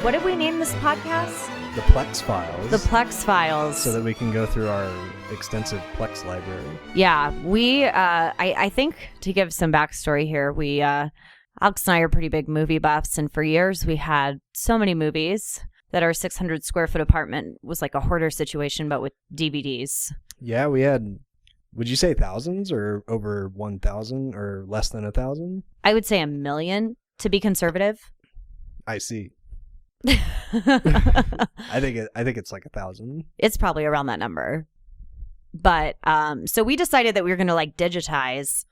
What did we name this podcast? The Plex Files. The Plex Files. So that we can go through our extensive Plex library. Yeah, we, I think to give some backstory here, Alex and I are pretty big movie buffs, and for years we had so many movies that our 600 square foot apartment was like a hoarder situation, but with DVDs. Yeah, we had, would you say thousands or over 1,000 or less than 1,000? I would say 1 million to be conservative. I see. I think it's like 1,000. It's probably around that number. But so we decided that we were going to like digitalize,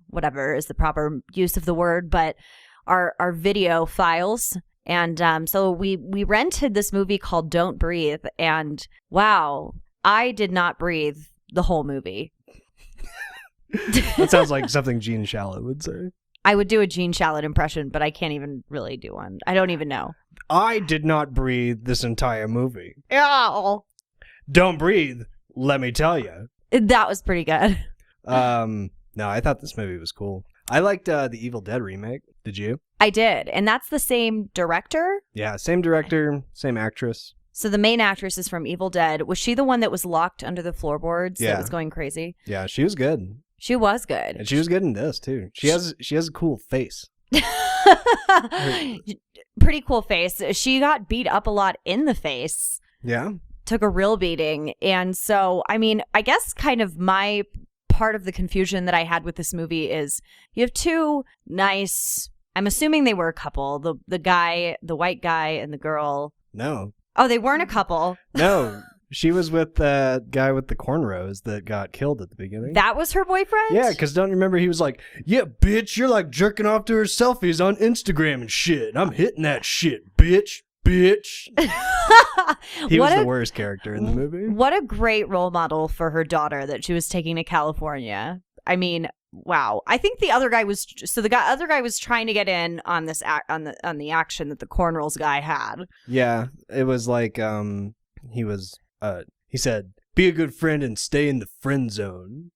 whatever is the proper use of the word, but our video files. And so we rented this movie called Don't Breathe, and wow, I did not breathe the whole movie. That sounds like something Gene Shalit would say. I would do a Gene Shalit impression, but I can't even really do one. I don't even know. I did not breathe this entire movie. Yeah. Don't breathe, let me tell you. That was pretty good. No, I thought this movie was cool. I liked the Evil Dead remake. Did you? I did. And that's the same director? Yeah, same director, same actress. So the main actress is from Evil Dead. Was she the one that was locked under the floorboards that was going crazy? Yeah, she was good. She was good. And she was good in this, too. She has a cool face. Pretty cool face. She got beat up a lot in the face. Yeah. Took a real beating. And so, I mean, I guess kind of my part of the confusion that I had with this movie is you have two nice, I'm assuming they were a couple, the white guy and the girl. No. Oh, they weren't a couple. No. She was with the guy with the cornrows that got killed at the beginning. That was her boyfriend? Yeah, because don't you remember he was like, yeah, bitch, you're like jerking off to her selfies on Instagram and shit. I'm hitting that shit, bitch. He was the worst character in the movie. What a great role model for her daughter that she was taking to California. I mean, wow. I think the other guy was other guy was trying to get in on this on the action that the cornrows guy had. Yeah, it was like he said, be a good friend and stay in the friend zone.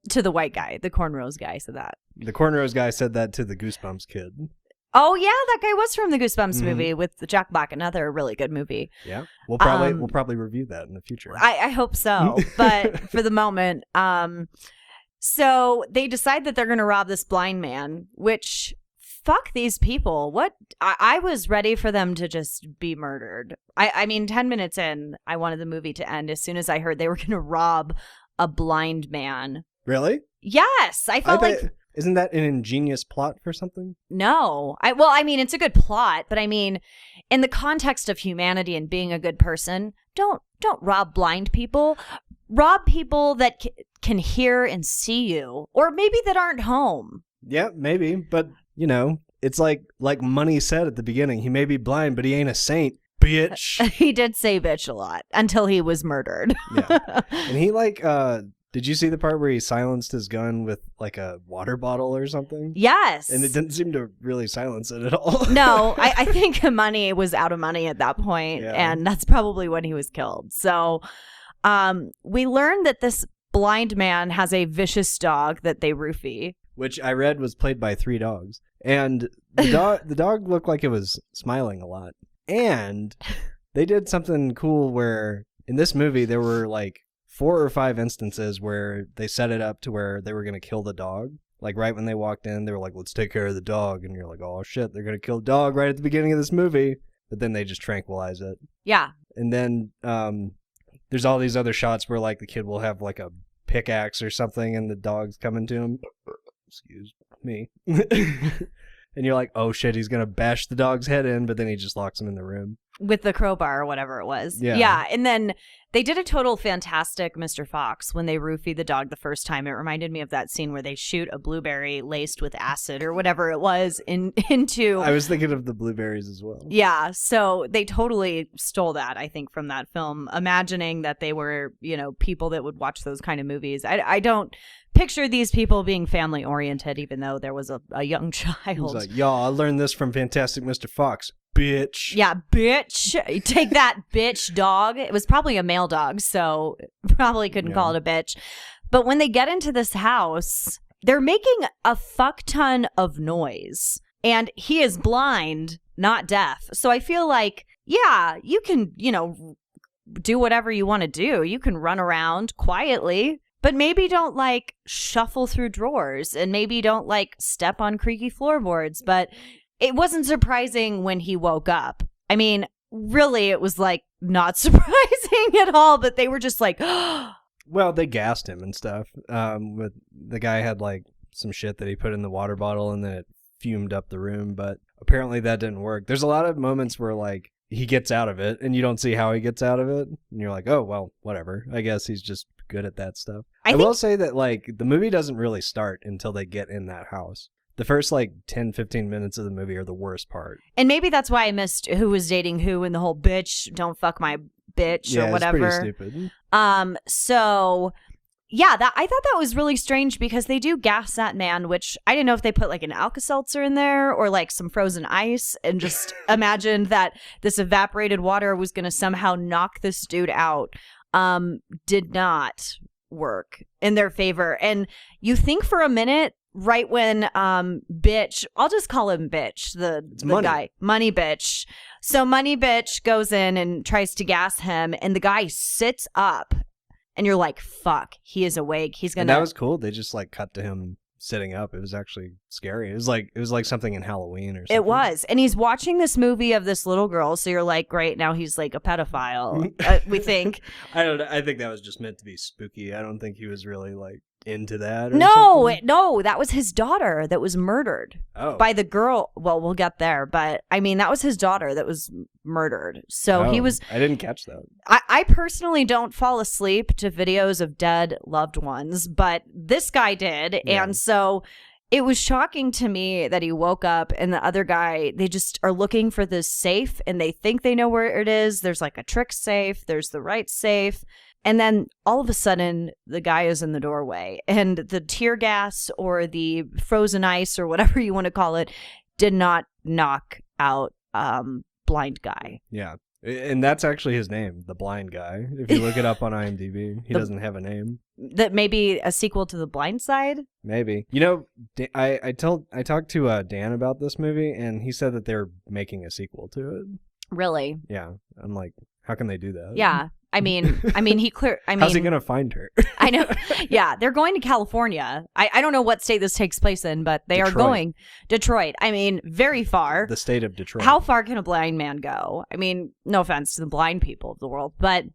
To the white guy, the cornrows guy said that. The cornrows guy said that to the Goosebumps kid. Oh yeah, that guy was from the Goosebumps movie with Jack Black, another really good movie. Yeah, we'll probably review that in the future. I hope so, but for the moment, so they decide that they're going to rob this blind man. Which, fuck these people! What I was ready for them to just be murdered. I mean, 10 minutes in, I wanted the movie to end as soon as I heard they were going to rob a blind man. Really? Yes, I felt like. Isn't that an ingenious plot for something? No. I mean, it's a good plot, but I mean, in the context of humanity and being a good person, don't rob blind people. Rob people that can hear and see you, or maybe that aren't home. Yeah, maybe, but you know, it's like Money said at the beginning. He may be blind, but he ain't a saint, bitch. He did say bitch a lot until he was murdered. Yeah, and he did you see the part where he silenced his gun with like a water bottle or something? Yes. And it didn't seem to really silence it at all. No, I think Money was out of money at that point, and that's probably when he was killed. So we learned that this blind man has a vicious dog that they roofie. Which I read was played by 3 dogs. And the dog looked like it was smiling a lot. And they did something cool where in this movie there were like 4 or 5 instances where they set it up to where they were going to kill the dog. Like right when they walked in, they were like, let's take care of the dog. And you're like, oh shit, they're going to kill the dog right at the beginning of this movie. But then they just tranquilize it. Yeah. And then there's all these other shots where like the kid will have like a pickaxe or something and the dog's coming to him. Excuse me. And you're like, oh shit, he's going to bash the dog's head in, but then he just locks him in the room. With the crowbar or whatever it was. Yeah. And then they did a total fantastic Mr. Fox when they roofie the dog the first time. It reminded me of that scene where they shoot a blueberry laced with acid or whatever it was into. I was thinking of the blueberries as well. Yeah. So they totally stole that, I think, from that film, imagining that they were, people that would watch those kind of movies. I don't picture these people being family oriented, even though there was a young child. He's like, y'all, I learned this from Fantastic Mr. Fox. Bitch. Yeah, bitch. Take that, bitch dog. It was probably a male dog, so probably couldn't call it a bitch. But when they get into this house, they're making a fuck ton of noise. And he is blind, not deaf. So I feel like, yeah, you can, do whatever you want to do. You can run around quietly, but maybe don't like shuffle through drawers and maybe don't like step on creaky floorboards. But it wasn't surprising when he woke up. I mean, really, it was like not surprising at all, but they were just like, well, they gassed him and stuff. With the guy had like some shit that he put in the water bottle and then it fumed up the room, but apparently that didn't work. There's a lot of moments where like he gets out of it and you don't see how he gets out of it and you're like, oh well, whatever, I guess he's just good at that stuff. I will say that like the movie doesn't really start until they get in that house. The first like 10-15 minutes of the movie are the worst part, and maybe that's why I missed who was dating who and the whole bitch don't fuck my bitch or whatever. It's pretty stupid. So yeah, I thought that was really strange because they do gas that man, which I didn't know if they put like an Alka-Seltzer in there or like some frozen ice and just imagined that this evaporated water was going to somehow knock this dude out. Did not work in their favor. And you think for a minute, right when bitch, I'll just call him bitch, the guy, Money Bitch. So Money Bitch goes in and tries to gas him and the guy sits up. And you're like, fuck, he is awake. He's gonna. And that was cool. They just like cut to him sitting up. It was actually scary. It was like something in Halloween or something. It was. And he's watching this movie of this little girl. So you're like, great, now he's like a pedophile. We think. I don't know. I think that was just meant to be spooky. I don't think he was really like into that. Or no, that was his daughter that was murdered by the girl. Well, we'll get there, but I mean, that was his daughter that was murdered. So he was. I didn't catch that. I personally don't fall asleep to videos of dead loved ones, but this guy did, and so it was shocking to me that he woke up and the other guy, they just are looking for this safe and they think they know where it is. There's like a trick safe, there's the right safe. And then all of a sudden, the guy is in the doorway and the tear gas or the frozen ice or whatever you want to call it did not knock out blind guy. Yeah. And that's actually his name, the blind guy. If you look it up on IMDb, he doesn't have a name. That may be a sequel to The Blind Side? Maybe. You know, I talked to Dan about this movie, and he said that they're making a sequel to it. Really? Yeah. I'm like, how can they do that? Yeah. I mean, how's he gonna find her? I know. Yeah, they're going to California. I don't know what state this takes place in, but they are going Detroit. I mean, very far. The state of Detroit. How far can a blind man go? I mean, no offense to the blind people of the world, but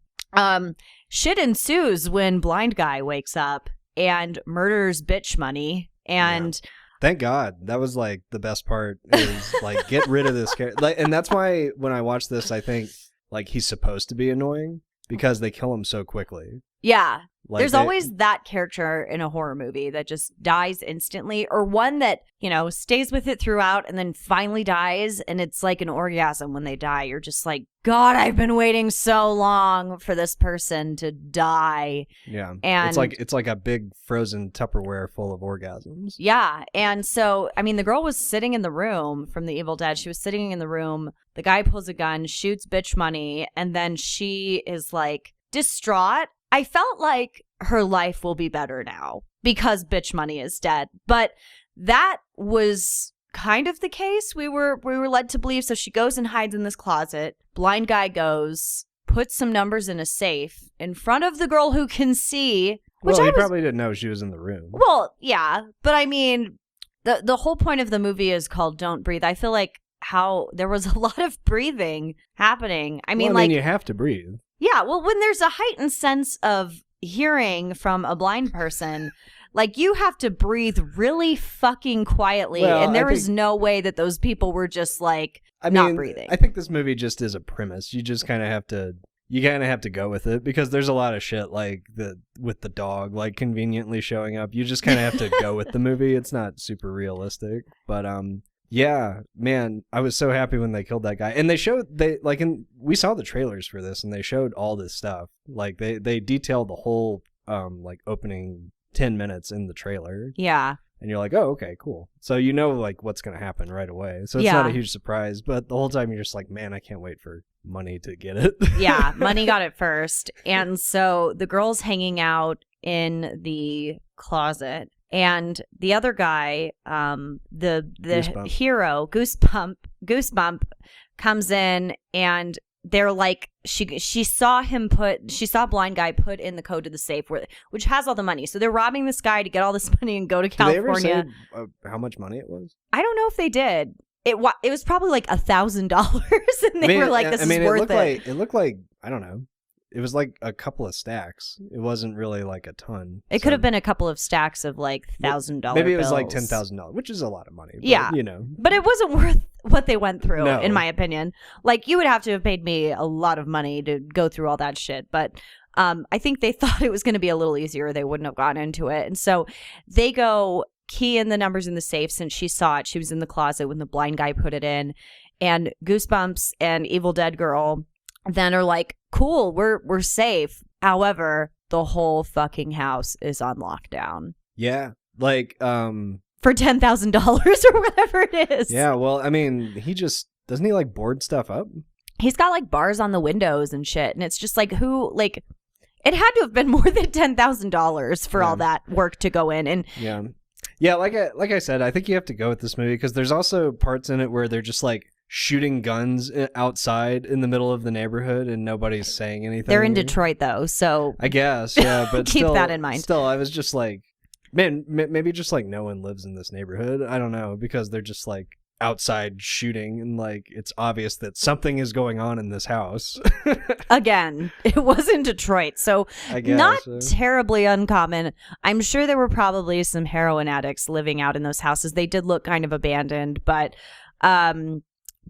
shit ensues when blind guy wakes up and murders bitch money and. Yeah. Thank God. That was like the best part is like get rid of this character. Like, and that's why when I watch this, I think like he's supposed to be annoying. Because they kill him so quickly. Yeah. Like there's always that character in a horror movie that just dies instantly or one that, stays with it throughout and then finally dies. And it's like an orgasm when they die. You're just like, God, I've been waiting so long for this person to die. Yeah. And it's like a big frozen Tupperware full of orgasms. Yeah. And so, I mean, the girl was sitting in the room from The Evil Dead. She was sitting in the room. The guy pulls a gun, shoots bitch money, and then she is like distraught. I felt like her life will be better now because bitch money is dead. But that was kind of the case we were led to believe. So she goes and hides in this closet. Blind guy goes, puts some numbers in a safe in front of the girl who can see. Well, he probably didn't know she was in the room. Well, yeah. But I mean, the whole point of the movie is called Don't Breathe. I feel like how there was a lot of breathing happening. I mean, you have to breathe. Yeah, well, when there's a heightened sense of hearing from a blind person, like you have to breathe really fucking quietly, and there is no way that those people were just like not breathing. I think this movie just is a premise. You just kind of have to go with it because there's a lot of shit like with the dog like conveniently showing up. You just kind of have to go with the movie. It's not super realistic, but yeah, man, I was so happy when they killed that guy. And we saw the trailers for this and they showed all this stuff. Like they detailed the whole like opening 10 minutes in the trailer. Yeah. And you're like, "Oh, okay, cool." So you know like what's going to happen right away. So it's not a huge surprise, but the whole time you're just like, "Man, I can't wait for Money to get it." Yeah, Money got it first. And so the girl's hanging out in the closet And the other guy, the Goosebump. hero, Goosebump comes in, and they're like, she saw Blind Guy put in the code to the safe, which has all the money. So they're robbing this guy to get all this money and go to California. Did they ever say how much money it was? I don't know if they did. It was probably like $1,000, and they were like, "This is worth it." It looked like, I don't know. It was like a couple of stacks. It wasn't really like a ton. It could have been a couple of stacks of like $1,000. Maybe it was like $10,000, which is a lot of money. But, yeah, but it wasn't worth what they went through, in my opinion. Like, you would have to have paid me a lot of money to go through all that shit. But I think they thought it was going to be a little easier. They wouldn't have gotten into it, and so they go key in the numbers in the safe. Since she saw it, she was in the closet when the blind guy put it in, and Goosebumps and Evil Dead Girl then are like, cool, we're safe. However, the whole fucking house is on lockdown. Yeah, like for $10,000 or whatever it is. Yeah, well, I mean, doesn't he like board stuff up? He's got like bars on the windows and shit, and it's just like, it had to have been more than $10,000 for all that work to go in. And yeah, like I said, I think you have to go with this movie because there's also parts in it where they're just like shooting guns outside in the middle of the neighborhood and nobody's saying anything. They're in Detroit though, so I guess, yeah, but keep that in mind. Still, I was just like, man, maybe just like no one lives in this neighborhood. I don't know, because they're just like outside shooting and like it's obvious that something is going on in this house. Again, it was in Detroit, so I guess, not terribly uncommon. I'm sure there were probably some heroin addicts living out in those houses. They did look kind of abandoned, but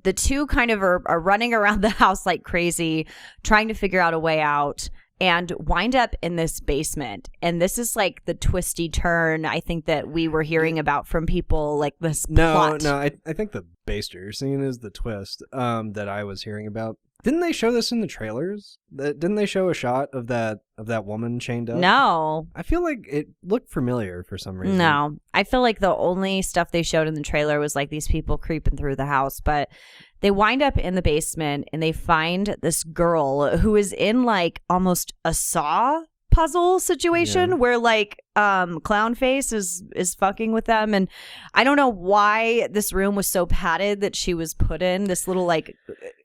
the two kind of are running around the house like crazy, trying to figure out a way out, and wind up in this basement. And this is like the twisty turn, I think, that we were hearing about from people, like this plot. No, I think the baster scene is the twist that I was hearing about. Didn't they show this in the trailers? Didn't they show a shot of that woman chained up? No. I feel like it looked familiar for some reason. No. I feel like the only stuff they showed in the trailer was like these people creeping through the house. But they wind up in the basement and they find this girl who is in like almost a Saw puzzle situation where like Clown Face is fucking with them, and I don't know why this room was so padded that she was put in this little like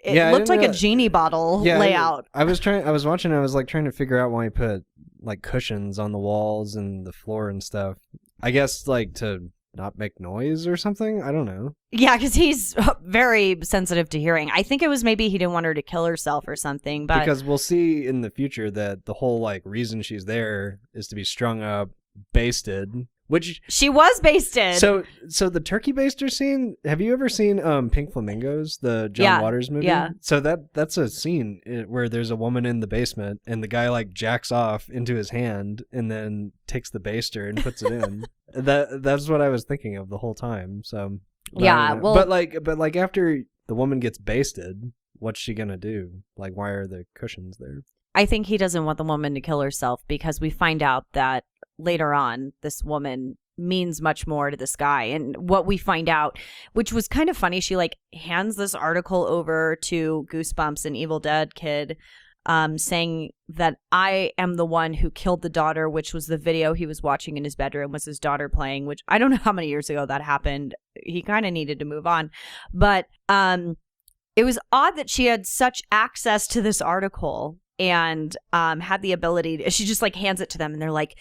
it looked like a genie bottle layout. I was watching, I was like trying to figure out why he put like cushions on the walls and the floor and stuff. I guess like to not make noise or something. I don't know. Yeah, because he's very sensitive to hearing. I think it was maybe he didn't want her to kill herself or something. But because we'll see in the future that the whole like reason she's there is to be strung up, basted. Which she was basted. So the turkey baster scene. Have you ever seen Pink Flamingos, the John Waters movie? Yeah. So that's a scene where there's a woman in the basement and the guy like jacks off into his hand and then takes the baster and puts it in. That's what I was thinking of the whole time. So but like after the woman gets basted, what's she gonna do? Like, why are the cushions there? I think he doesn't want the woman to kill herself because we find out that later on, this woman means much more to this guy. And what we find out, which was kind of funny, she like hands this article over to Goosebumps, an Evil Dead kid, saying that I am the one who killed the daughter, which was the video he was watching in his bedroom, was his daughter playing, which I don't know how many years ago that happened. He kind of needed to move on. But it was odd that she had such access to this article and had the ability to, she just like hands it to them and they're like,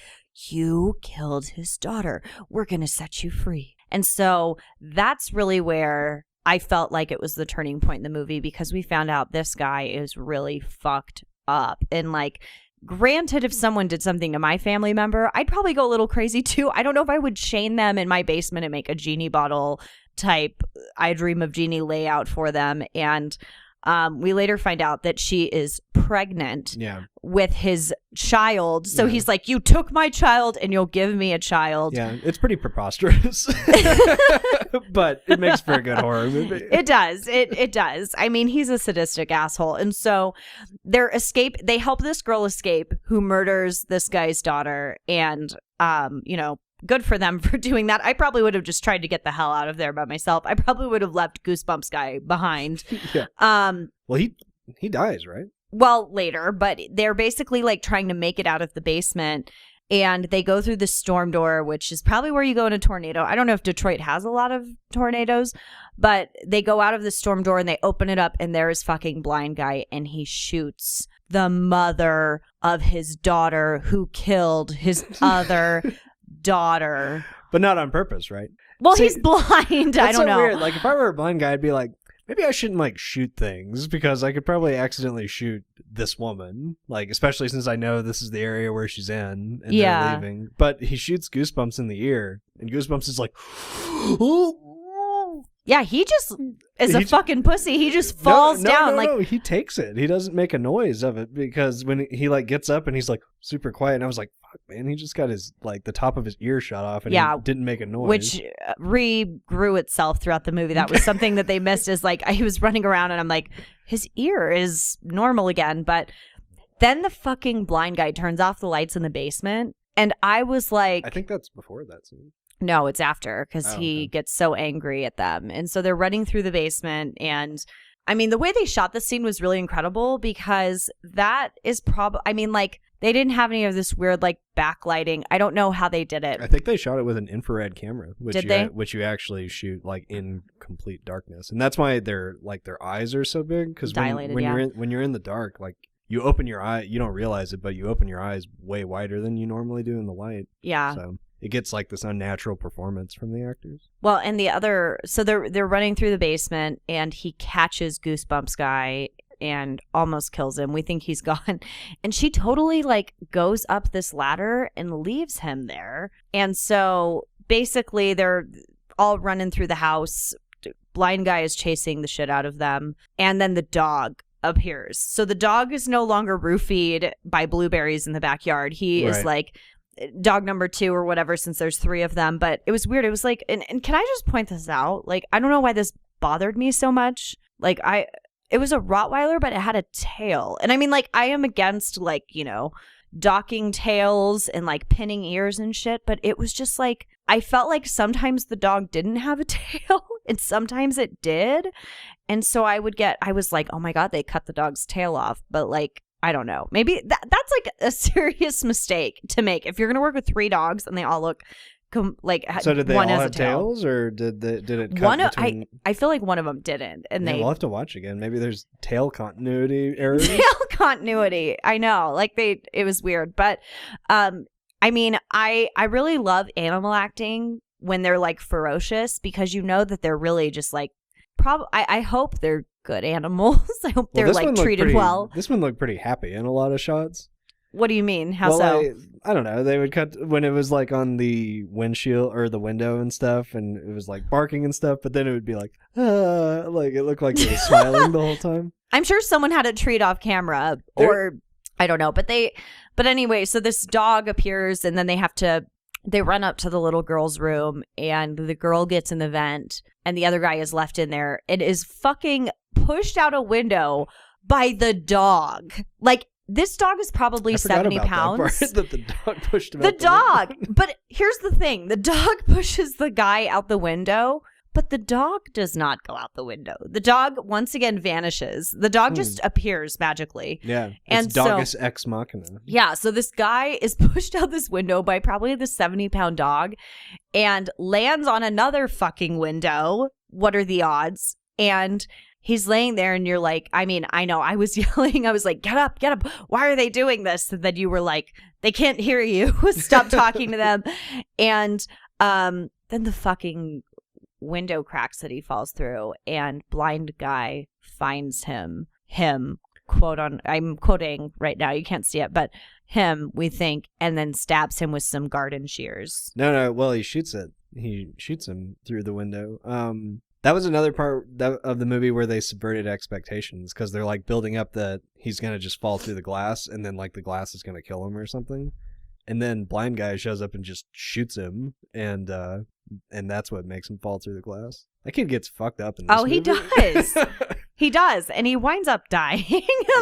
you killed his daughter. We're going to set you free. And so that's really where I felt like it was the turning point in the movie, because we found out this guy is really fucked up. And like, granted, if someone did something to my family member, I'd probably go a little crazy too. I don't know if I would chain them in my basement and make a genie bottle type I Dream of Jeannie layout for them. And we later find out that she is pregnant with his child. So he's like, you took my child and you'll give me a child. Yeah, it's pretty preposterous. But it makes for a good horror movie. It does. It does. I mean, he's a sadistic asshole. And so they help this girl escape who murders this guy's daughter. And, good for them for doing that. I probably would have just tried to get the hell out of there by myself. I probably would have left Goosebumps guy behind. Well, he dies, right? Well, later, but they're basically like trying to make it out of the basement. And they go through the storm door, which is probably where you go in a tornado. I don't know if Detroit has a lot of tornadoes, but they go out of the storm door and they open it up, and there is fucking Blind Guy, and he shoots the mother of his daughter who killed his other daughter. But not on purpose, right? Well, he's blind. I don't know. Weird. Like, if I were a blind guy, I'd be like, maybe I shouldn't, like, shoot things, because I could probably accidentally shoot this woman, like, especially since I know this is the area where she's in, and they're leaving. But he shoots Goosebumps in the ear, and Goosebumps is like, yeah, he just is a fucking pussy. He just falls down. No, he takes it. He doesn't make a noise of it, because when he like gets up and he's like super quiet, and I was like, fuck, man, he just got his, like, the top of his ear shot off, and he didn't make a noise. Which regrew itself throughout the movie. That was something that they missed, is like, he was running around and I'm like, his ear is normal again. But then the fucking blind guy turns off the lights in the basement, and I was like, I think that's before that scene. No, it's after, because he gets so angry at them. And so they're running through the basement. And I mean, the way they shot the scene was really incredible, because that is probably, I mean, like, they didn't have any of this weird, like, backlighting. I don't know how they did it. I think they shot it with an infrared camera, which you actually shoot, like, in complete darkness. And that's why their eyes are so big, because when you're in the dark, like, you open your eye, you don't realize it, but you open your eyes way wider than you normally do in the light. Yeah. So it gets, like, this unnatural performance from the actors. Well, and so they're running through the basement, and he catches Goosebumps guy and almost kills him. We think he's gone. And she totally, like, goes up this ladder and leaves him there. And so basically they're all running through the house. Blind Guy is chasing the shit out of them. And then the dog appears. So the dog is no longer roofied by blueberries in the backyard. He is like dog number 2 or whatever, since there's 3 of them. But it was weird. It was like, and can I just point this out? Like, I don't know why this bothered me so much. Like, it was a Rottweiler, but it had a tail. And I mean, like, I am against, like, you know, docking tails and, like, pinning ears and shit. But it was just like, I felt like sometimes the dog didn't have a tail and sometimes it did. And so I was like, oh my God, they cut the dog's tail off. But, like, I don't know. Maybe that's like a serious mistake to make. If you're going to work with 3 dogs and they all look so did they one all has have a tail. Tails, or did it cut between... I feel like one of them didn't, and we'll have to watch again. Maybe there's tail continuity errors. Tail continuity. I know, like, it was weird, but I mean, I really love animal acting when they're, like, ferocious, because you know that they're really just, like, I hope they're good animals. I hope they're, like, treated well. This one looked pretty happy in a lot of shots. What do you mean? How so? I don't know. They would cut when it was, like, on the windshield or the window and stuff, and it was, like, barking and stuff, but then it would be like, like, it looked like they were smiling the whole time. I'm sure someone had a treat off camera, or I don't know, but anyway, so this dog appears, and then they run up to the little girl's room, and the girl gets in the vent, and the other guy is left in there and is fucking pushed out a window by the dog. Like, this dog is probably 70 pounds. That the dog pushed him out the dog. But here's the thing. The dog pushes the guy out the window, but the dog does not go out the window. The dog once again vanishes. The dog just appears magically. Yeah. It's Dogus ex machina. Yeah. So this guy is pushed out this window by probably the 70-pound dog and lands on another fucking window. What are the odds? And he's laying there, and you're like, I mean, I know, I was yelling. I was like, get up, get up. Why are they doing this? And then you were like, they can't hear you. Stop talking to them. And then the fucking window cracks that he falls through, and Blind Guy finds him, quote on, I'm quoting right now, you can't see it, but him, we think, and then stabs him with some garden shears. No, well, he shoots him through the window. That was another part of the movie where they subverted expectations, because they're, like, building up that he's going to just fall through the glass, and then, like, the glass is going to kill him or something. And then Blind Guy shows up and just shoots him, and that's what makes him fall through the glass. That kid gets fucked up in this movie. He does. He does, and he winds up dying.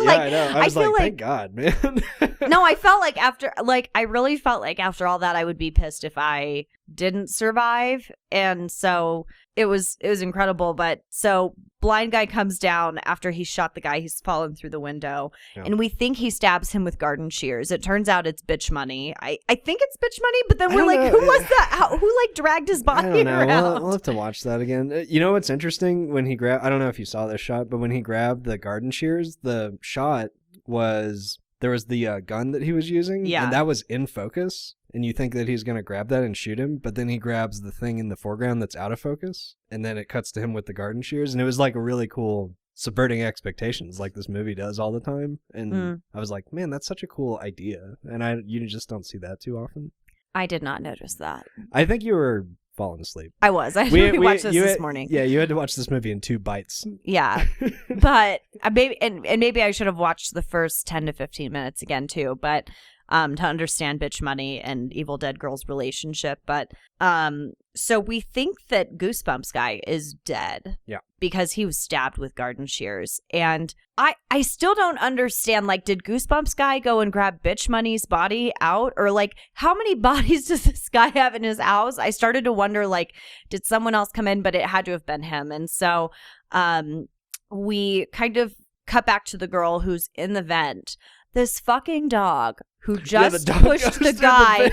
Like, I know. I was like, thank God, man. No, I felt like I really felt like after all that, I would be pissed if I didn't survive. And so it was incredible. But so blind guy comes down after he shot the guy. He's fallen through the window. Yeah. And we think he stabs him with garden shears. It turns out it's bitch money. I think it's bitch money, but then we're like, who was that? Who like dragged his body I don't know. around? We'll have to watch that again. You know what's interesting? When he grabbed, I don't know if you saw this shot, but when he grabbed the garden shears, the shot was, there was the gun that he was using. Yeah. And that was in focus. And you think that he's going to grab that and shoot him, but then he grabs the thing in the foreground that's out of focus, and then it cuts to him with the garden shears, and it was like a really cool subverting expectations like this movie does all the time. And I was like, man, that's such a cool idea, and you just don't see that too often. I did not notice that. I think you were falling asleep. I was. I watched this morning. Yeah, you had to watch this movie in 2 bites. Yeah, but maybe I should have watched the first 10 to 15 minutes again too, but to understand bitch money and Evil Dead Girl's relationship. But so we think that Goosebumps guy is dead. Yeah. Because he was stabbed with garden shears. And I still don't understand, like, did Goosebumps guy go and grab bitch money's body out? Or like, how many bodies does this guy have in his house? I started to wonder, like, did someone else come in? But it had to have been him. And so we kind of cut back to the girl who's in the vent. This fucking dog who just pushed the guy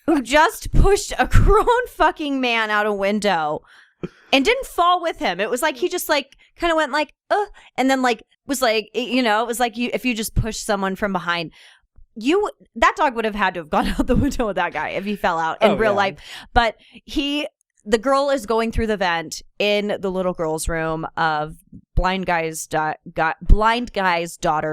who just pushed a grown fucking man out a window and didn't fall with him. It was like he just like kind of went like, and then like was like, you know, it was like if you just push someone from behind, that dog would have had to have gone out the window with that guy if he fell out in real life. But the girl is going through the vent in the little girl's room of blind guy's daughter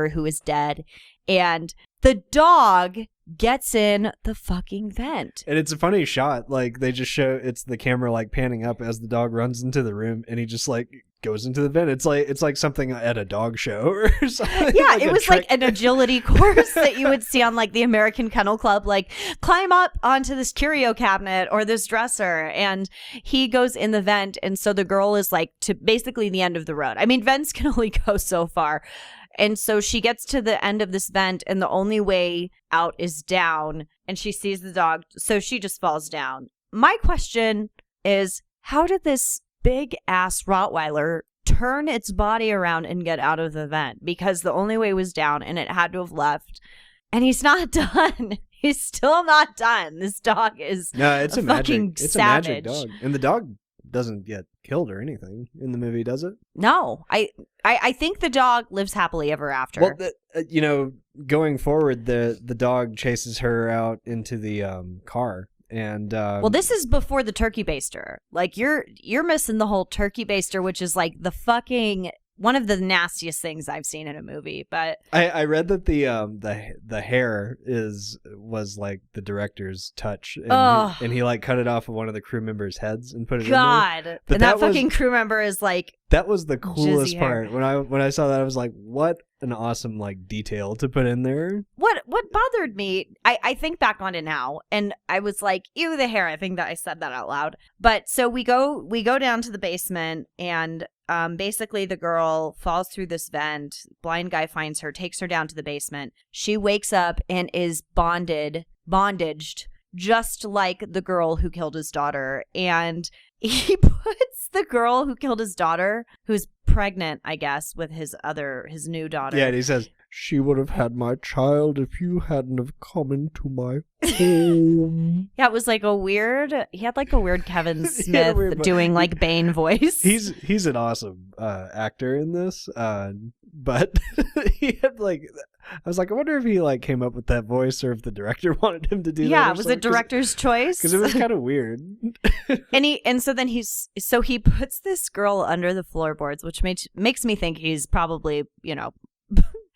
who is dead, and the dog gets in the fucking vent. And it's a funny shot. Like, they just show, it's the camera like panning up as the dog runs into the room, and he just like goes into the vent. It's like something at a dog show or something. Yeah, like it was like an agility course that you would see on like the American Kennel Club, like climb up onto this curio cabinet or this dresser, and he goes in the vent. And so the girl is like to basically the end of the road. I mean, vents can only go so far. And so she gets to the end of this vent, and the only way out is down, and she sees the dog, so she just falls down. My question is, how did this big-ass Rottweiler turn its body around and get out of the vent? Because the only way was down, and it had to have left. And he's not done. He's still not done. This dog is it's a fucking magic, it's savage. a magic dog. And the dog doesn't get killed or anything in the movie, does it? No, I think the dog lives happily ever after. Well, going forward, the dog chases her out into the car, and well, this is before the turkey baster. Like you're missing the whole turkey baster, which is like the fucking one of the nastiest things I've seen in a movie. But I read that the hair was like the director's touch, and he like cut it off of one of the crew members' heads and put it in there. But and that fucking crew member is like, that was the coolest part. When I saw that, I was like, what an awesome like detail to put in there. What bothered me, I think back on it now, and I was like, ew, the hair. I think that I said that out loud. But so we go down to the basement, and basically the girl falls through this vent. Blind guy finds her, takes her down to the basement. She wakes up and is bondaged, just like the girl who killed his daughter. And he puts the girl who killed his daughter, who's pregnant, I guess, with his new daughter. Yeah, and he says, she would have had my child if you hadn't have come into my home. Yeah, it was like he had like a weird Kevin Smith doing like Bane voice. He's an awesome actor in this, but he had like, I was like, I wonder if he like came up with that voice or if the director wanted him to do that. Yeah, was it director's choice? Because it was kind of weird. So he puts this girl under the floorboards, which makes me think he's probably,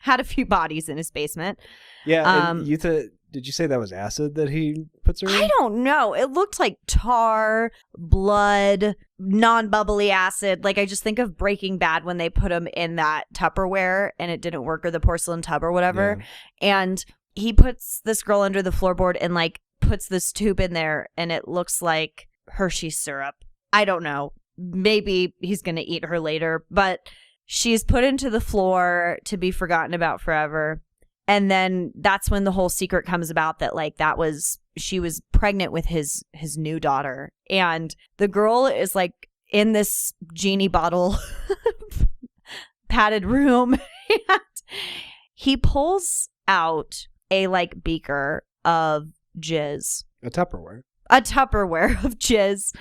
had a few bodies in his basement. Yeah, and did you say that was acid that he puts her in? I don't know. It looked like tar, blood, non-bubbly acid. Like, I just think of Breaking Bad when they put him in that Tupperware and it didn't work, or the porcelain tub or whatever. Yeah. And he puts this girl under the floorboard and like puts this tube in there, and it looks like Hershey syrup. I don't know. Maybe he's going to eat her later, but she's put into the floor to be forgotten about forever. And then that's when the whole secret comes about that like she was pregnant with his new daughter. And the girl is like in this genie bottle padded room. And he pulls out a like beaker of jizz. A Tupperware of jizz.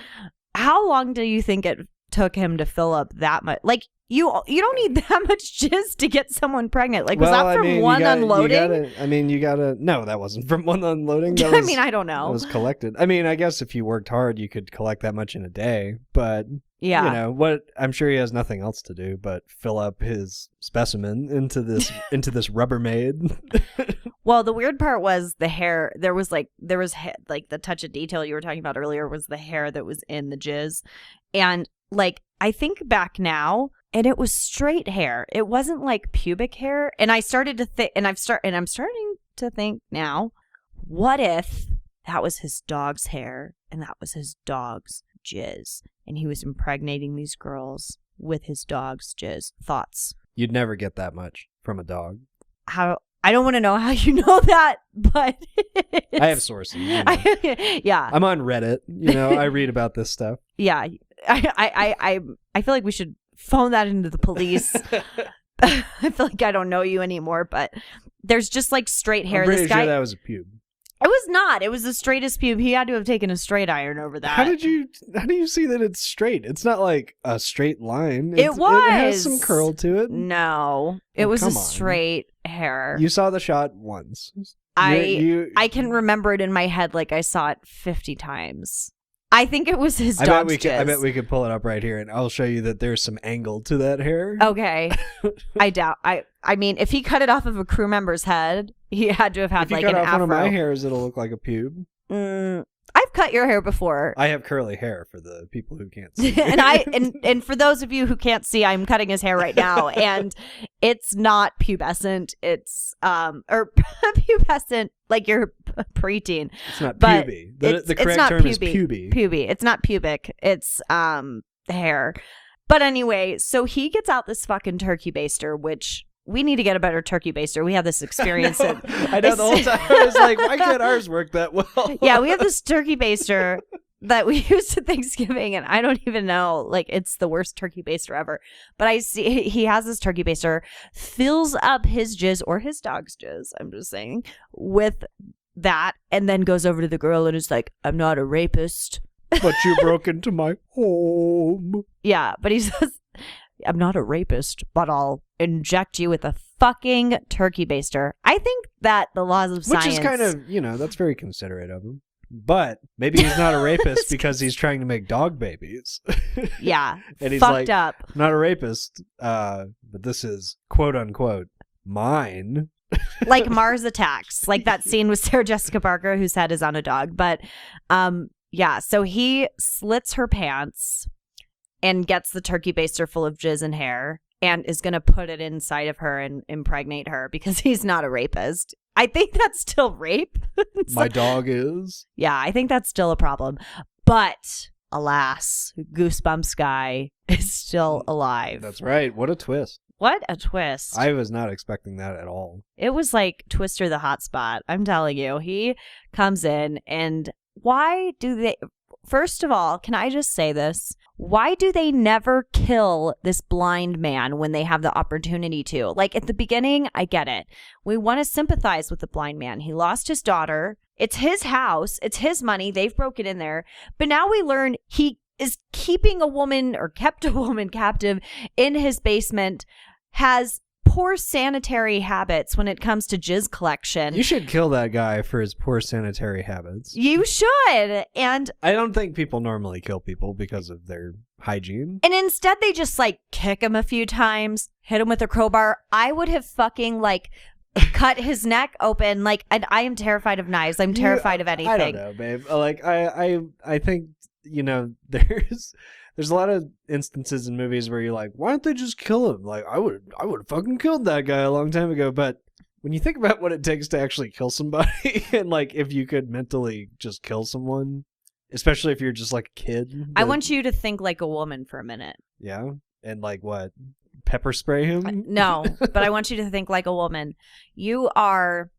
How long do you think it took him to fill up that much? Like, you don't need that much jizz to get someone pregnant. Like, was that from one unloading? No, that wasn't from one unloading. I don't know. It was collected. I mean, I guess if you worked hard, you could collect that much in a day. But, what I'm sure he has nothing else to do but fill up his specimen into this Rubbermaid. Well, the weird part was the hair. There was like the touch of detail you were talking about earlier was the hair that was in the jizz. And like, I think back now, and it was straight hair. It wasn't like pubic hair. And I started to think, and I'm starting to think now, what if that was his dog's hair and that was his dog's jizz, and he was impregnating these girls with his dog's jizz? Thoughts? You'd never get that much from a dog. How? I don't want to know how you know that, but I have sources. Yeah, I'm on Reddit. I read about this stuff. Yeah, I feel like we should phone that into the police. I feel like I don't know you anymore, but there's just like straight hair. I'm pretty this guy, sure that was a pube. It was not. It was the straightest pube. He had to have taken a straight iron over that. How do you see that it's straight? It's not like a straight line. It has some curl to it. No, it was a straight hair. You saw the shot once. I can remember it in my head like I saw it 50 times. I think it was his dog's jizz. I bet we could pull it up right here, and I'll show you that there's some angle to that hair. Okay. I doubt. I mean, if he cut it off of a crew member's head, he had to have had like an afro. If you cut off one of my hairs, it'll look like a pube. I've cut your hair before. I have curly hair for the people who can't see. and for those of you who can't see, I'm cutting his hair right now, and it's not pubescent. It's or pubescent like you're preteen. It's not puby. The correct term is puby. Puby. It's not pubic. It's hair. But anyway, so he gets out this fucking turkey baster, which we need to get a better turkey baster. We have this experience. I know the whole time I was like, why can't ours work that well? Yeah, we have this turkey baster that we use at Thanksgiving, and I don't even know, like, it's the worst turkey baster ever. But I see he has this turkey baster, fills up his jizz or his dog's jizz, I'm just saying, with that, and then goes over to the girl and is like, I'm not a rapist. But you broke into my home. Yeah, but he says, I'm not a rapist, but I'll inject you with a fucking turkey baster. I think that the laws of science... Which is kind of, that's very considerate of him. But maybe he's not a rapist because he's trying to make dog babies. Yeah, and he's fucked like, up. Not a rapist, but this is, quote unquote, mine. Like Mars Attacks. Like that scene with Sarah Jessica Parker whose head is on a dog. But yeah, so he slits her pants and gets the turkey baster full of jizz and hair and is going to put it inside of her and impregnate her because he's not a rapist. I think that's still rape. My dog is. Yeah, I think that's still a problem. But alas, Goosebumps guy is still alive. That's right. What a twist. What a twist. I was not expecting that at all. It was like Twister the Hotspot. I'm telling you. He comes in and why do they... First of all, can I just say this? Why do they never kill this blind man when they have the opportunity to? Like at the beginning, I get it. We want to sympathize with the blind man. He lost his daughter. It's his house. It's his money. They've broken in there. But now we learn he is keeping a woman or kept a woman captive in his basement, has poor sanitary habits when it comes to jizz collection. You should kill that guy for his poor sanitary habits. You should. And I don't think people normally kill people because of their hygiene. And instead they just like kick him a few times, hit him with a crowbar. I would have fucking like cut his neck open. Like, and I am terrified of knives. I'm terrified of anything. I don't know, babe. Like I think, there's a lot of instances in movies where you're like, why don't they just kill him? Like, I would have fucking killed that guy a long time ago. But when you think about what it takes to actually kill somebody, and like if you could mentally just kill someone, especially if you're just like a kid. I want you to think like a woman for a minute. Yeah? And like what? pepper spray him? No, but I want you to think like a woman. You are,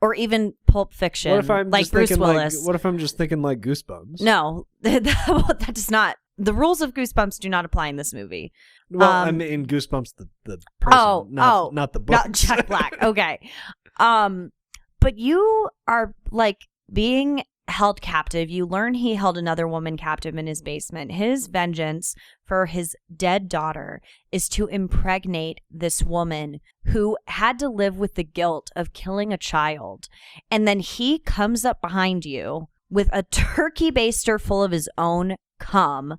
or even Pulp Fiction. What if I'm like just Bruce thinking Willis? what if I'm just thinking like Goosebumps? No, that does not. The rules of Goosebumps do not apply in this movie. Well, I mean Goosebumps the person, not the book. Not Jack Black. Okay. But you are like being held captive. You learn he held another woman captive in his basement. His vengeance for his dead daughter is to impregnate this woman who had to live with the guilt of killing a child. And then he comes up behind you with a turkey baster full of his own cum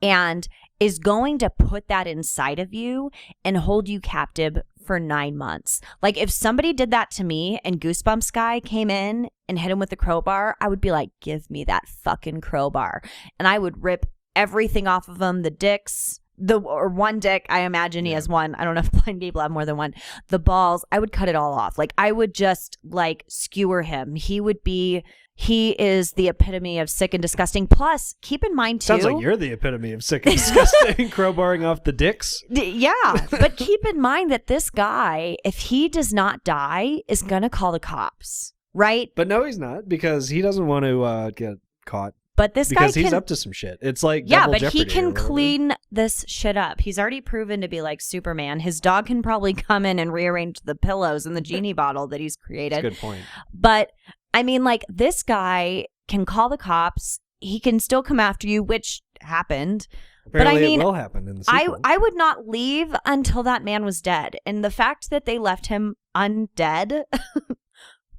and is going to put that inside of you and hold you captive for 9 months. Like if somebody did that to me and Goosebumps guy came in and hit him with a crowbar, I would be like, give me that fucking crowbar. And I would rip everything off of him, the dicks, or one dick. I imagine he has one. I don't know if blind people have more than one. The balls, I would cut it all off. Like I would just like skewer him. He is the epitome of sick and disgusting. Plus, keep in mind, too. Sounds like you're the epitome of sick and disgusting, crowbarring off the dicks. Yeah, but keep in mind that this guy, if he does not die, is going to call the cops, right? But no, he's not, because he doesn't want to get caught. But this guy because he's up to some shit. It's like Double Jeopardy he can clean this shit up. He's already proven to be like Superman. His dog can probably come in and rearrange the pillows in the genie bottle that he's created. That's a good point. But I mean, like, this guy can call the cops. He can still come after you, which happened. Apparently but I mean, it will happen in the sequel. I would not leave until that man was dead. And the fact that they left him undead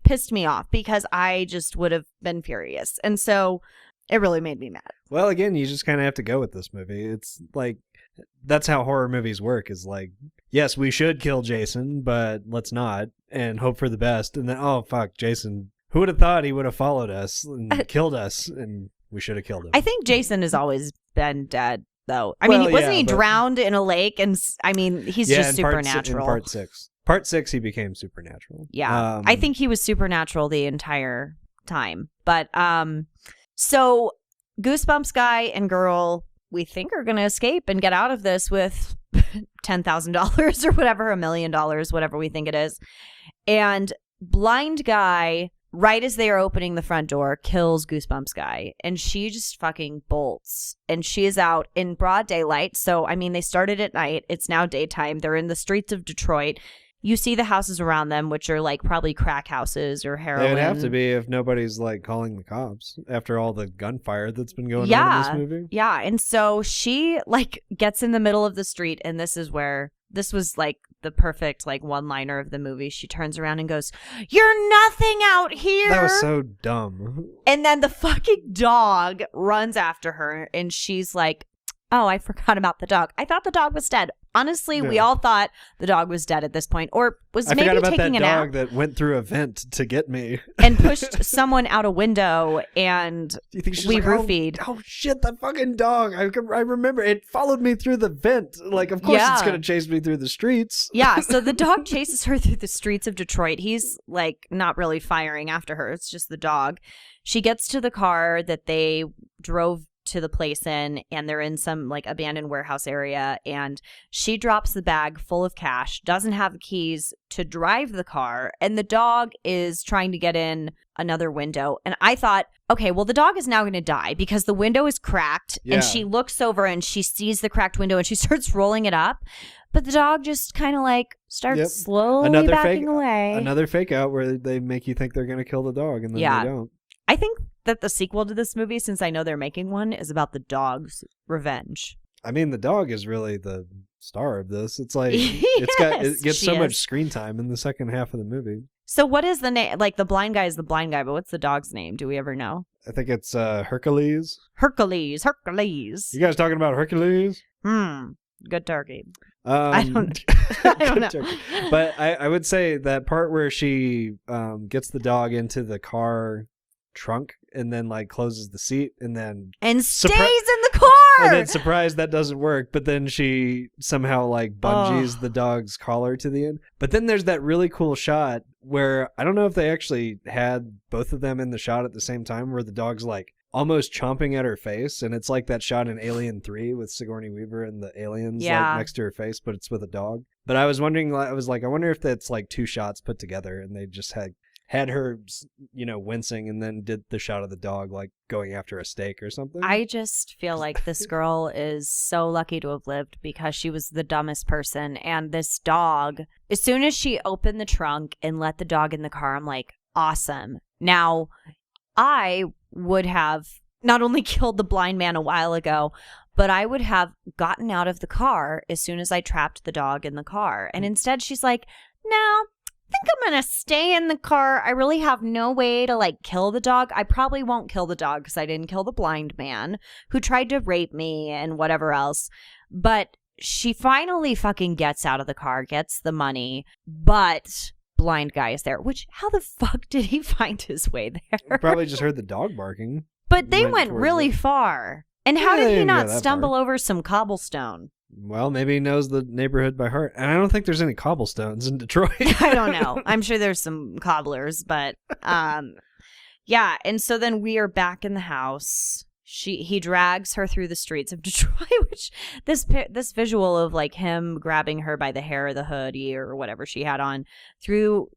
pissed me off because I just would have been furious. And so it really made me mad. Well, again, you just kind of have to go with this movie. It's like, that's how horror movies work, is like, yes, we should kill Jason, but let's not and hope for the best. And then, oh, fuck, Jason. Who would have thought he would have followed us and killed us, and we should have killed him? I think Jason has always been dead, though. I mean, wasn't he drowned in a lake? And I mean, he's just supernatural. In part 6. Part 6, he became supernatural. Yeah, I think he was supernatural the entire time. But so Goosebumps guy and girl, we think are going to escape and get out of this with $10,000 or whatever, $1 million, whatever we think it is. And blind guy, right as they are opening the front door, kills Goosebumps guy. And she just fucking bolts. And she is out in broad daylight. So, I mean, they started at night. It's now daytime. They're in the streets of Detroit. You see the houses around them, which are like probably crack houses or heroin. They would have to be if nobody's like calling the cops after all the gunfire that's been going on in this movie. Yeah. And so she like gets in the middle of the street, and this was like the perfect like one-liner of the movie. She turns around and goes, "You're nothing out here." That was so dumb. And then the fucking dog runs after her, and she's like, "Oh, I forgot about the dog. I thought the dog was dead." Honestly, we all thought the dog was dead at this point, or was maybe taking a nap. I forgot about that dog that went through a vent to get me and pushed someone out a window, and we like, roofied. Oh shit, that fucking dog! I remember it followed me through the vent. Like, of course it's gonna chase me through the streets. Yeah, so the dog chases her through the streets of Detroit. He's like not really firing after her. It's just the dog. She gets to the car that they drove to the place in, and they're in some like abandoned warehouse area, and she drops the bag full of cash, doesn't have keys to drive the car, and the dog is trying to get in another window. And I thought, okay, well, the dog is now going to die because the window is cracked. And she looks over and she sees the cracked window and she starts rolling it up, but the dog just kind of like starts slowly backing away. Another fake out where they make you think they're going to kill the dog, and then they don't. I think that the sequel to this movie, since I know they're making one, is about the dog's revenge. I mean, the dog is really the star of this. It's like it gets so much screen time in the second half of the movie. So what is the name? Like, the blind guy is the blind guy, but what's the dog's name? Do we ever know? I think it's Hercules. Hercules. You guys talking about Hercules? Good turkey. I don't know. But I would say that part where she gets the dog into the car trunk and then like closes the seat and stays in the car, and then surprised that doesn't work, but then she somehow like bungees the dog's collar to the end. But then there's that really cool shot where I don't know if they actually had both of them in the shot at the same time, where the dog's like almost chomping at her face, and it's like that shot in Alien 3 with Sigourney Weaver and the aliens like next to her face, but it's with a dog. But I was wondering, I wonder if that's like 2 shots put together, and they just had her, wincing, and then did the shot of the dog like going after a steak or something. I just feel like this girl is so lucky to have lived because she was the dumbest person. And this dog, as soon as she opened the trunk and let the dog in the car, I'm like, awesome. Now, I would have not only killed the blind man a while ago, but I would have gotten out of the car as soon as I trapped the dog in the car. And instead she's like, no, I think I'm going to stay in the car. I really have no way to like kill the dog. I probably won't kill the dog because I didn't kill the blind man who tried to rape me and whatever else. But she finally fucking gets out of the car, gets the money, but blind guy is there, which how the fuck did he find his way there? Probably just heard the dog barking. But they went really far. And how did he not stumble over some cobblestone? Well, maybe he knows the neighborhood by heart. And I don't think there's any cobblestones in Detroit. I don't know. I'm sure there's some cobblers, but yeah. And so then we are back in the house. He drags her through the streets of Detroit, which this visual of like him grabbing her by the hair of the hoodie or whatever she had on through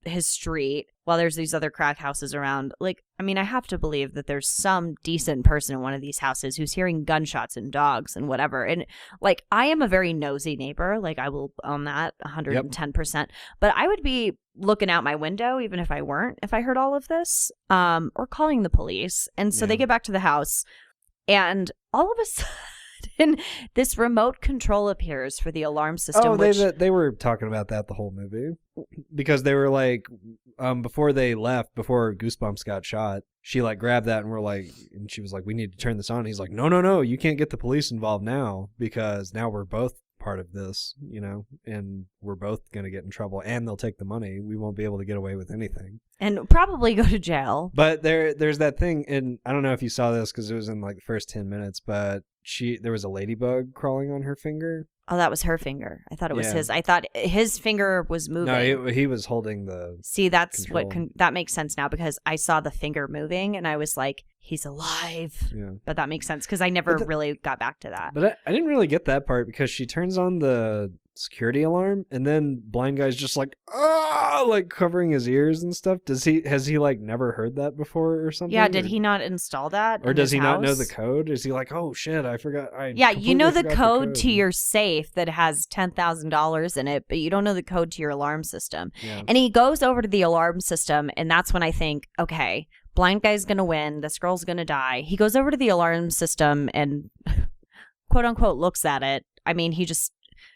his street while there's these other crack houses around. Like, I mean, I have to believe that there's some decent person in one of these houses who's hearing gunshots and dogs and whatever. And like, I am a very nosy neighbor. Like, I will own that 110%. But I would be looking out my window, even if I weren't, if I heard all of this, or calling the police. And so they get back to the house, and all of a sudden, this remote control appears for the alarm system. Oh, they were talking about that the whole movie. Because they were like, before they left, before Goosebumps got shot, she like grabbed that and she was like, we need to turn this on. And he's like, no, you can't get the police involved now because now we're both part of this, and we're both going to get in trouble and they'll take the money. We won't be able to get away with anything. And probably go to jail. But there's that thing, and I don't know if you saw this because it was in like the first 10 minutes, but there was a ladybug crawling on her finger. Oh, that was her finger. I thought it was his. I thought his finger was moving. No, he was holding the See, that's control. That makes sense now because I saw the finger moving and I was like, he's alive. Yeah. But that makes sense because I never really got back to that. But I didn't really get that part because she turns on the security alarm and then blind guy's just like, like covering his ears and stuff. Has he like never heard that before or something? Yeah, did he not install that? Or does he not know the code? Is he like, oh shit, I forgot. Yeah, you know the code to your safe that has $10,000 in it, but you don't know the code to your alarm system. Yeah. And he goes over to the alarm system, and that's when I think, okay, blind guy's gonna win, this girl's gonna die. He goes over to the alarm system and quote unquote looks at it. I mean, he just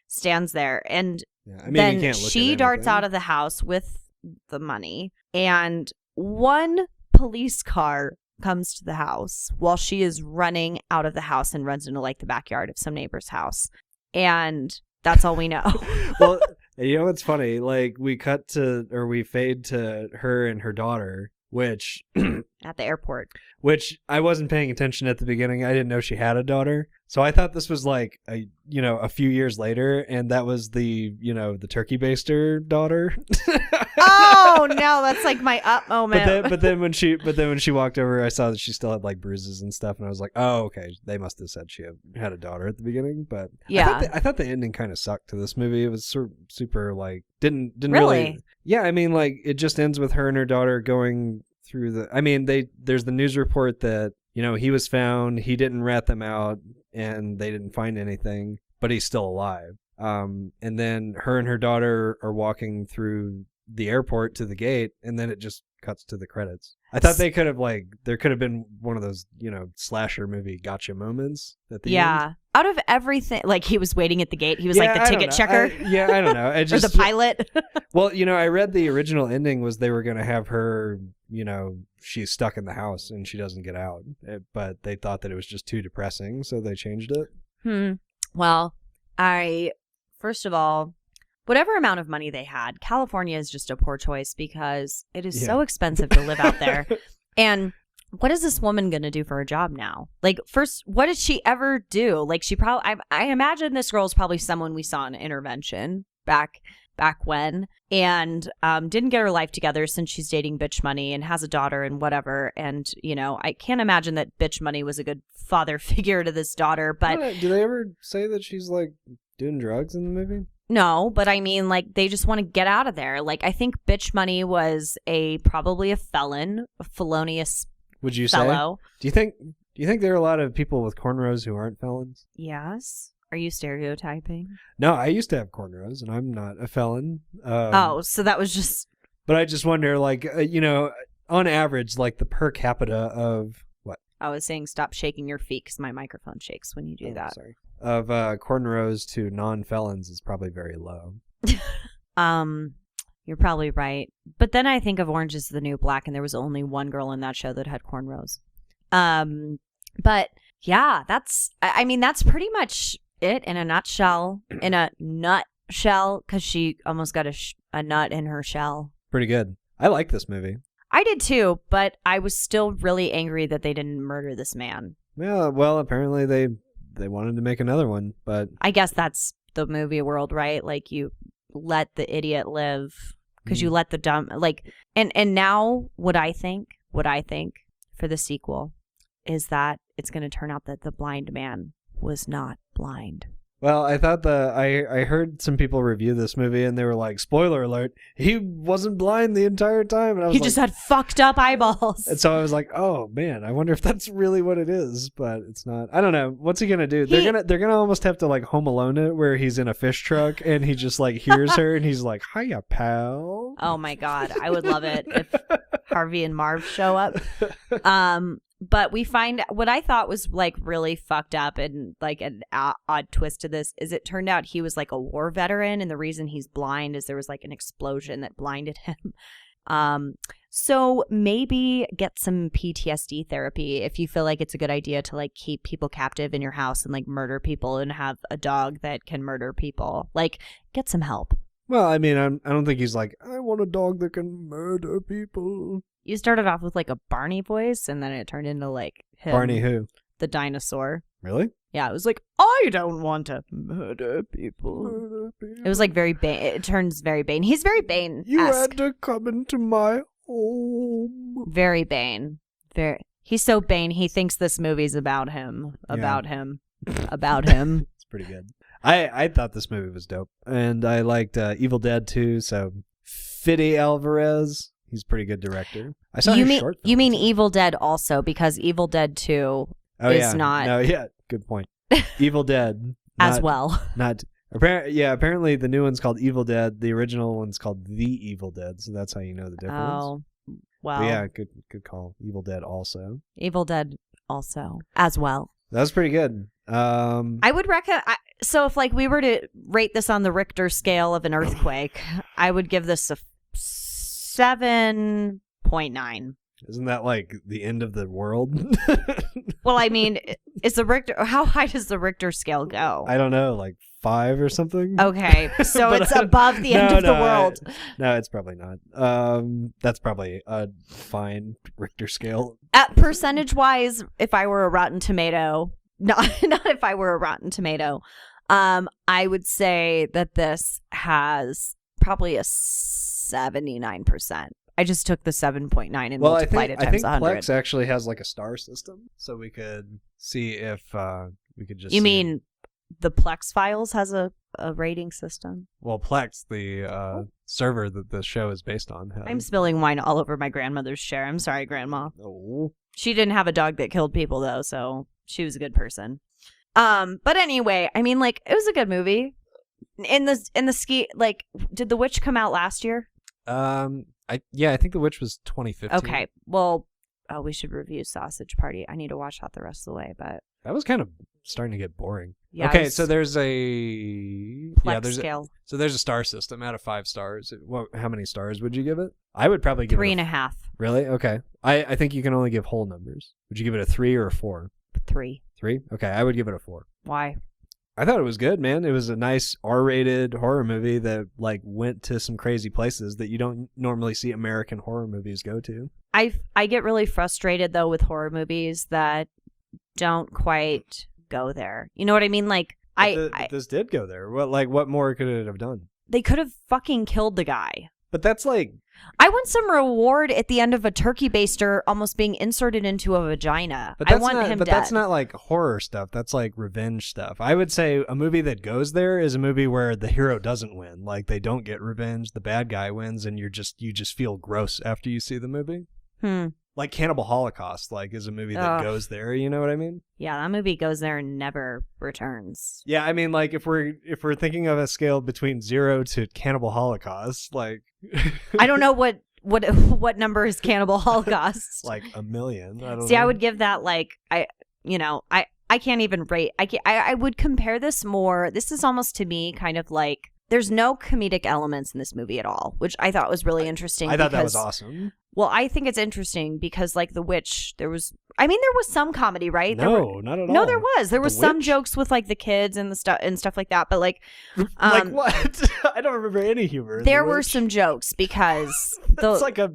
stands there, and then she darts out of the house with the money, and one police car comes to the house while she is running out of the house and runs into like the backyard of some neighbor's house, and that's all we know. Well, you know what's funny? Like we fade to her and her daughter, which at the airport, which I wasn't paying attention at the beginning. I didn't know she had a daughter. So I thought this was like a few years later, and that was the turkey baster daughter. Oh no, that's like my up moment. But then when she walked over, I saw that she still had like bruises and stuff, and I was like, oh okay, they must have said she had a daughter at the beginning. But yeah, I thought the ending kind of sucked to this movie. It was super like didn't really. Yeah, I mean like it just ends with her and her daughter going through the. I mean there's the news report that he was found, he didn't rat them out, and they didn't find anything, but he's still alive. And then her and her daughter are walking through the airport to the gate, and then it just cuts to the credits. I thought they could have there could have been one of those, slasher movie gotcha moments at the end. Out of everything, like he was waiting at the gate. He was like the ticket checker. I don't know. Or the pilot. Well, I read the original ending was they were going to have her, she's stuck in the house and she doesn't get out. But they thought that it was just too depressing, so they changed it. Well, first of all, whatever amount of money they had, California is just a poor choice because it is so expensive to live out there. And what is this woman going to do for a job now? Like, first, what did she ever do? Like, she probably, I imagine this girl is probably someone we saw in Intervention back back when, and didn't get her life together since she's dating Bitch Money and has a daughter and whatever. And, you know, I can't imagine that Bitch Money was a good father figure to this daughter. But do they ever say that she's like doing drugs in the movie? No, but I mean, like, they just want to get out of there. Like, I think Bitch Money was probably a felon, a felonious Would you fellow. say? Do you think there are a lot of people with cornrows who aren't felons? Yes. Are you stereotyping? No, I used to have cornrows, and I'm not a felon. So that was just... But I just wonder, like, you know, on average, like, the per capita of... What? I was saying stop shaking your feet because my microphone shakes when you do that. Sorry. Of cornrows to non-felons is probably very low. You're probably right. But then I think of Orange is the New Black, and there was only one girl in that show that had cornrows. But yeah, that's pretty much it in a nutshell. In a nutshell, because she almost got a nut in her shell. Pretty good. I like this movie. I did too, but I was still really angry that they didn't murder this man. Yeah, well, apparently they wanted to make another one, but I guess that's the movie world, right? Like, you let the idiot live because you let the dumb, like, and now what I think for the sequel is that it's going to turn out that the blind man was not blind. Well, I thought I heard some people review this movie and they were like, spoiler alert, he wasn't blind the entire time. And I was he just had fucked up eyeballs. And so I was like, oh man, I wonder if that's really what it is, but it's not. I don't know. What's he gonna do? They're gonna almost have to like Home Alone it, where he's in a fish truck and he just like hears her and he's like, hiya, pal. Oh my God. I would love it if Harvey and Marv show up. But we find what I thought was like really fucked up and like an odd twist to this is it turned out he was like a war veteran, and the reason he's blind is there was like an explosion that blinded him. So maybe get some PTSD therapy if you feel like it's a good idea to like keep people captive in your house and like murder people and have a dog that can murder people. Like, get some help. Well, I mean, I don't think he's like, I want a dog that can murder people. You started off with like a Barney voice, and then it turned into like him, Barney who? The dinosaur. Really? Yeah, it was like, I don't want to murder people. It was like very Bane. It turns very Bane. He's very Bane-esque. You had to come into my home. Very Bane. He's so Bane. He thinks this movie's about him. About him. It's pretty good. I thought this movie was dope, and I liked Evil Dead too. So Fede Alvarez, he's a pretty good director. I saw his short film. You mean Evil Dead also, because Evil Dead 2 is not. No, yeah, good point. Evil Dead as well. Apparently the new one's called Evil Dead. The original one's called The Evil Dead. So that's how you know the difference. Oh, well. But yeah, good call. Evil Dead also. Evil Dead also as well. That was pretty good. I would recommend. So if like we were to rate this on the Richter scale of an earthquake, I would give this a 7.9. Isn't that like the end of the world? Well, I mean, how high does the Richter scale go? I don't know, like 5 or something. Okay, so it's above the end of the world. No, it's probably not. That's probably a fine Richter scale. At percentage-wise, if I were a Rotten Tomato, not if I were a Rotten Tomato, I would say that this has probably a 79%. I just took the 7.9 and multiplied it times 100. I think Plex actually has like a star system, so we could see if we could just. You mean the Plex Files has a rating system? Well, Plex, the server that the show is based on, has. I'm spilling wine all over my grandmother's chair. I'm sorry, Grandma. Oh. She didn't have a dog that killed people though, so she was a good person. But anyway, I mean, like, it was a good movie. In the ski, like, did The Witch come out last year? I think The Witch was 2015. Okay, well, we should review Sausage Party. I need to watch that the rest of the way, but that was kind of starting to get boring. Yeah, okay, so there's a Plex scale. So there's a star system out of 5 stars. How many stars would you give it? I would probably give 3.5. Really? Okay. I think you can only give whole numbers. Would you give it a 3 or a 4? 3. 3? Okay, I would give it a 4. Why? I thought it was good, man. It was a nice R-rated horror movie that like went to some crazy places that you don't normally see American horror movies go to. I get really frustrated though with horror movies that don't quite go there. You know what I mean? Like this did go there. What more could it have done? they could have fucking killed the guy. But that's like... I want some reward at the end of a turkey baster almost being inserted into a vagina. But that's I want not, him but dead. that's not like horror stuff. That's like revenge stuff. I would say a movie that goes there is a movie where the hero doesn't win. Like they don't get revenge. The bad guy wins, and you just feel gross after you see the movie. Like Cannibal Holocaust, like is a movie that goes there. You know what I mean? Yeah, that movie goes there and never returns. Yeah, I mean, like if we're thinking of a scale between 0 to Cannibal Holocaust, like I don't know what number is Cannibal Holocaust. Like 1 million. I don't See, know. I would give that like I can't even rate. I would compare this more. This is almost to me kind of like there's no comedic elements in this movie at all, which I thought was really interesting. I thought that was awesome. Well, I think it's interesting because like The Witch, there was some comedy, right? No, not at all. No, there was. There was some Witch? Jokes with like the kids and the stuff and stuff like that, but like like what? I don't remember any humor. In there The were Witch. some jokes because that's like a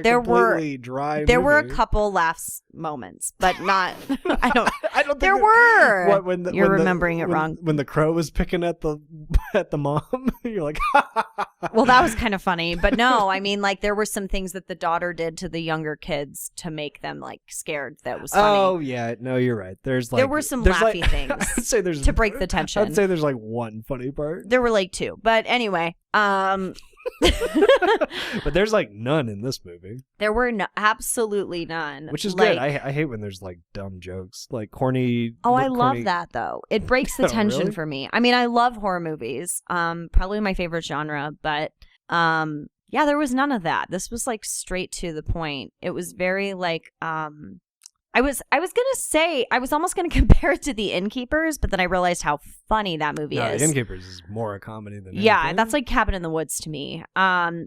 there completely dry. There were a movie. couple laughs moments, but not. I don't think there were. When You're remembering it wrong. When the crow was picking at the mom, you're like, well, that was kind of funny, but no, I mean, like there were some things that the daughter did to the younger kids to make them like scared. That was funny. Oh yeah, no, you're right. There were some laughy things. I'd say there's to break the tension. I'd say there's like one funny part. There were like two, but anyway, but there's like none in this movie. There were absolutely none, which is like, good. I hate when there's like dumb jokes, like corny. Oh, I love that though. It breaks the tension really? for me. I mean, I love horror movies. Probably my favorite genre, but yeah, there was none of that. This was like straight to the point. It was very like I was almost gonna compare it to The Innkeepers, but then I realized how funny that movie is. The Innkeepers is more a comedy than yeah, anything. that's like Cabin in the Woods to me.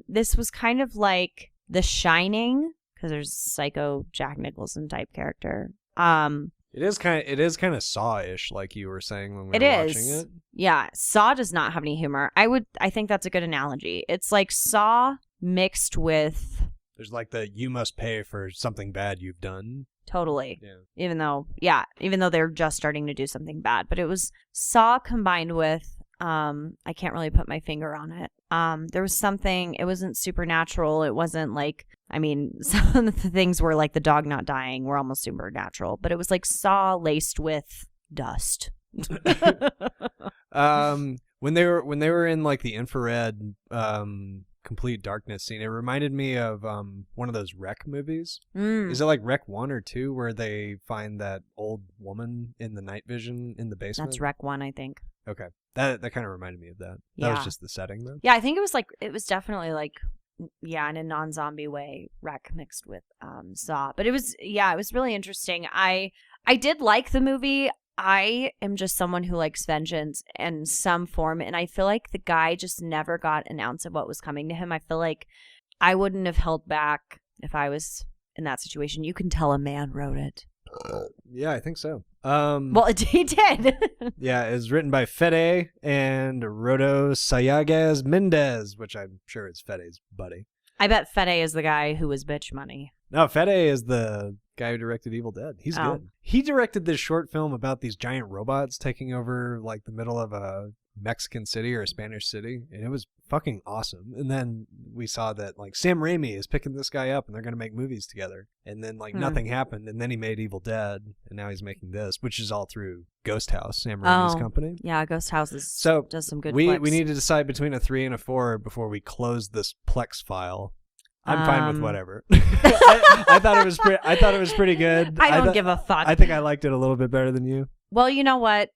This was kind of like The Shining because there's Psycho Jack Nicholson type character. It is kind of Saw-ish, like you were saying when we were watching it. Yeah, Saw does not have any humor. I think that's a good analogy. It's like Saw mixed with. There's like the you must pay for something bad you've done. Totally. Yeah. Even though they're just starting to do something bad, but it was Saw combined with I can't really put my finger on it. There was something. It wasn't supernatural. It wasn't like. I mean, some of the things were like the dog not dying were almost supernatural, but it was like Saw laced with dust. When they were in like the infrared complete darkness scene, it reminded me of one of those Wreck movies. Is it like Wreck 1 or 2 where they find that old woman in the night vision in the basement? That's Wreck 1, I think. Okay. That kind of reminded me of that. That was just the setting though. Yeah, I think it was definitely like in a non-zombie way, Wreck mixed with Saw. But it was really interesting. I did like the movie. I am just someone who likes vengeance in some form, and I feel like the guy just never got an ounce of what was coming to him. I feel like I wouldn't have held back if I was in that situation. You can tell a man wrote it. Yeah, I think so. Well, he did. Yeah, it's written by Fede and Rodo Sayagues Mendez, which I'm sure is Fede's buddy. I bet Fede is the guy who was bitch money. No, Fede is the guy who directed Evil Dead. He's good. He directed this short film about these giant robots taking over like the middle of a Mexican city or a Spanish city, and it was fucking awesome. And then we saw that like Sam Raimi is picking this guy up and they're going to make movies together, and then like nothing happened, and then he made Evil Dead, and now he's making this, which is all through Ghost House, Sam Raimi's company. Yeah, Ghost House does some good we flicks. We need to decide between a 3 and a 4 before we close this Plex file. I'm fine with whatever. I thought it was pretty good. I don't give a fuck. I think I liked it a little bit better than you. Well, you know what?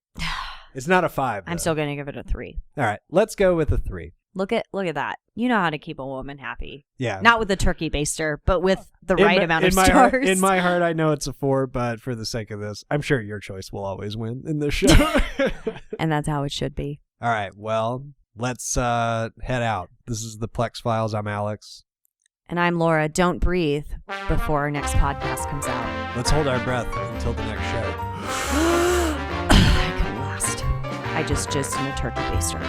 It's not a 5. I'm still going to give it a 3. All right, let's go with a 3. Look at that. You know how to keep a woman happy. Yeah. Not with a turkey baster, but with the right amount of stars. In my heart, I know it's a 4, but for the sake of this, I'm sure your choice will always win in this show. And that's how it should be. All right, well, let's head out. This is the Plex Files. I'm Alex. And I'm Laura. Don't breathe before our next podcast comes out. Let's hold our breath until the next show. I couldn't last. I just jizzed in a turkey baster.